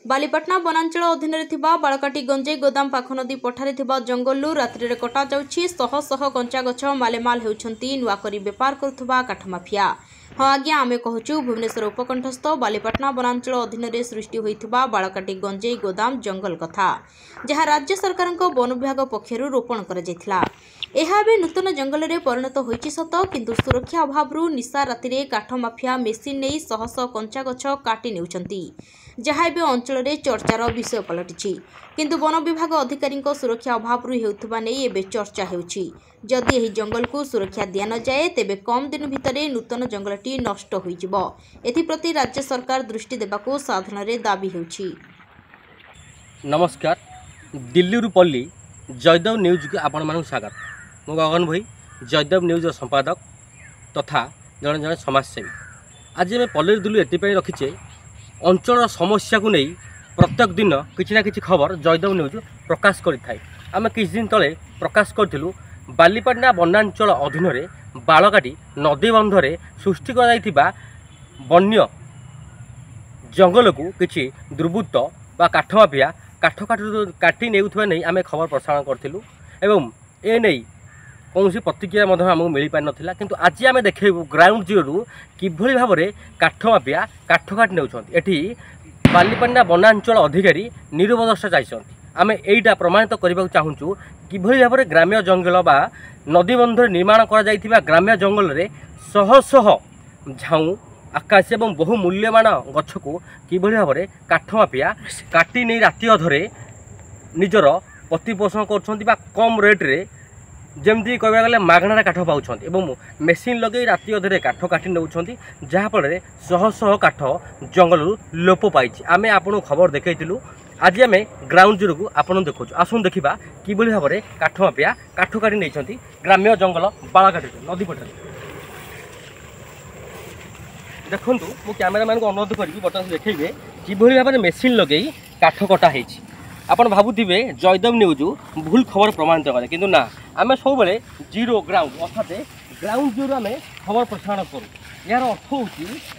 बालीपाटना वनांचल अधीन बालकाटी गंजेई गोदाम पाख नदी पठारे जंगलू रात्रि कटा जाउछि। शह शह कंचा गछ मालेमाल हेउछंती नुआकरी बेपार करुथबा काठ माफिया। हाँ आज्ञा आमे कहूँ भुवनेश्वर उपकंठस्थ बालीपाटना वनांचल अधीन सृष्टि होइथिबा बालकाटी गंजेई गोदाम जंगल कथा, जहाँ राज्य सरकार वन विभाग पक्षर रोपण कर नूतन जंगल में परिणत होइछि सत, किंतु सुरक्षा अभाव निशा राति काठ माफिया मेसीन नहीं शह शह कंचा गछ काटी नेउछंती, जहाँ एवं अंचल में चर्चार विषय पलटि। किंतु वन विभाग अधिकारी सुरक्षा अभाव हेउथबा नै एबे चर्चा हेउछि। जदि एही जंगल को सुरक्षा दिया न जाए तेबे कम दिन भितर नूतन जंगलटी नष्ट होइजिबो। एथिप्रति राज्य सरकार दृष्टि देबाको साधन दाबी हेउछि। नमस्कार, दिल्ली पल्ली जयदेव न्यूज को आपण मानक स्वागत। मु गगन भाई जयदेव न्यूज संपादक तथा जड़े जड़े समाजसेवी। आज आम पल्ली दिल्ली एपाई रखीचे अंचल समस्या को नहीं प्रत्येक दिन किसी ना किसी खबर जयदेव न्यूज प्रकाश करें। आम किछ दिन तले प्रकाश करूँ बालीपाटना वनांचल अधीन बालकाटी नदी बंधरे सृष्टि वन्य जंगल को किसी दुर्बृत्त बा काठ माफिया काठ काटी नहीं आम खबर प्रसारण करूँ एवं ए नहीं कौन प्रतिक्रिया आमको मिल पार नाला। किंतु आज आम देखू ग्राउंड जीरो किभली भाव में काठ माफिया काठ काटी नेउछंती। बालीपाटना वनांचल अधिकारी निरवदर्शा जाइछंती। आम एटा प्रमाणित करने चाहूँ किभली भाव में ग्राम्य जंगल बा नदी बंधर निर्माण करा ग्राम्य जंगल में शह शह झाऊ आकाश एवं बहु मूल्यवान गछ को किभली भाव में काठ माफिया काटी नहीं राति अधरे निजर प्रतिपोषण कर कम रेट्रे जमती कहवा गले मागणार काठ पाँच एवं मेसीन लगे राति अधरे काठ काटी नौकरी, जहाँफल शह शह काठ जंगल लोप पाई। आम आपको खबर देखु। आज आम ग्राउंड जीरो को आपन देखु। आसुन देखा किभली भाव में काठ माफिया काठ काटी नहीं ग्राम्य जंगल बालकाटी नदी पठार। देखु मु कैमेरामैन को अनुरोध करी बर्तमान देखेबे किभली भाव में मेसीन लगे काठ कटा है। आपड़ भावुवे जयदेव न्यूज भूल खबर प्रमाणित करें, किंतु ना आम सब जीरो ग्राउंड अर्थात ग्राउंड जीरो आम खबर प्रसारण करूँ। यार अर्थ हूँ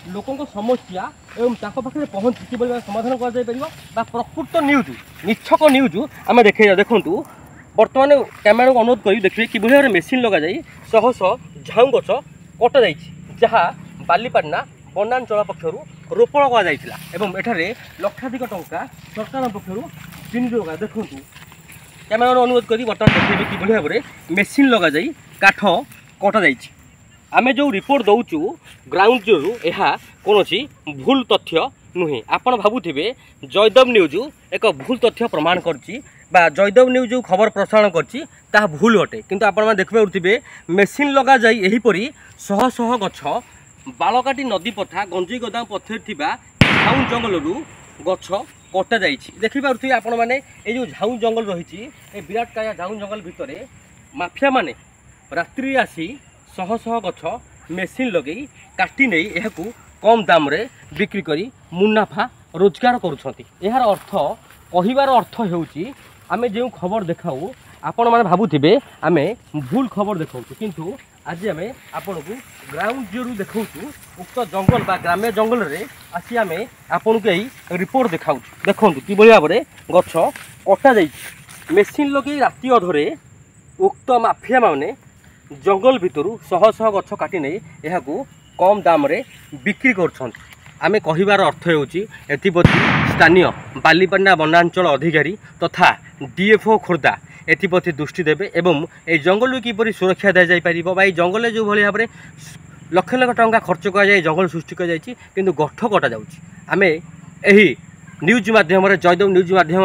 लोकों समस्या एवं पाखे पहुँची कि समाधान कर प्रकृत न्यूज निछक न्यूज आम देखे। देखूँ बर्तमान कैमेरा को अनुरोध करी देखिए कि भाव में मेसीन लग जाए शह शह झाऊ गछ कटा जहाँ बालीपाटना वनांचल पक्षर रोपण कर लक्षाधिक टंका सरकार पक्षर विनियोग। देखूँ कैमेरा अनुरोध करी बर्तमान देखिए कि भाव में मेसीन लग जाए काठ कटा आमे जो रिपोर्ट दौचु ग्राउंड जीरो यह कौन भूल तथ्य नुहे। आपण भावुवे जयदेव न्यूज एक भूल तथ्य प्रमाण करछि बा जयदेव न्यूज जो खबर प्रसारण करछि ता भूल अटे। किंतु आपण देखिए मेसीन लगा जाए यहीपरी शह शह गछ बालकाटी नदी पथा गंजेई गोदाम पथर झाऊ जंगल गछ कटा देखिपे आपण मैंने ये जो झाऊ जंगल रही विराट काया झाऊ जंगल भितर माफिया माने रात्रि आसी शह शह गछ मेसीन लगे काटी नहीं यह कम दाम रे बिक्री करी मुनाफा रोजगार करुछंती। यार अर्थ कहिबार अर्थ हेउची आमे जो खबर देखाऊ आपण माने भाबुथिबे आमे भूल खबर देखाऊ, किंतु आज आमे आपण को ग्राउंड जीरो देखाऊ उक्त जंगल बा ग्राम्य जंगल रे आसी आमे आपण को यही रिपोर्ट देखाऊ। देखो कि भाव में गछ कटा जाई मेसीन लगे राति अधरे उक्त माफिया माने जंगल भितर शह शह गछ काटी नहीं यह कम दाम रे बिक्री कर। आमे कहिबार अर्थ होउची एथिप्रति स्थानीय बालीपाटना वनांचल अधिकारी तथा डीएफओ खोर्धा एथिप्रति दृष्टि देवे एवं ए जंगल किपरि सुरक्षा दी जापर बा जंगल जो भाई भाव में लक्ष लक्ष टंका खर्च कर जंगल सृष्टि कर किंतु गठ कटा जाउची। आमे एही न्यूज माध्यम जयदेव न्यूज माध्यम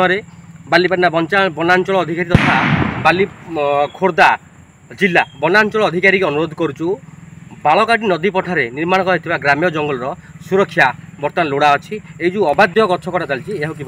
बालीपाटना वनांचल अधिकारी तथा बाली खोर्धा जिला वनांचल अधिकारी को अनुरोध करुचु बालकाटी नदी पठारे निर्माण कर ग्राम्य जंगल सुरक्षा बर्तमान लोड़ा अच्छी। ये जो अबाध्य गछ कटा चलती यह कि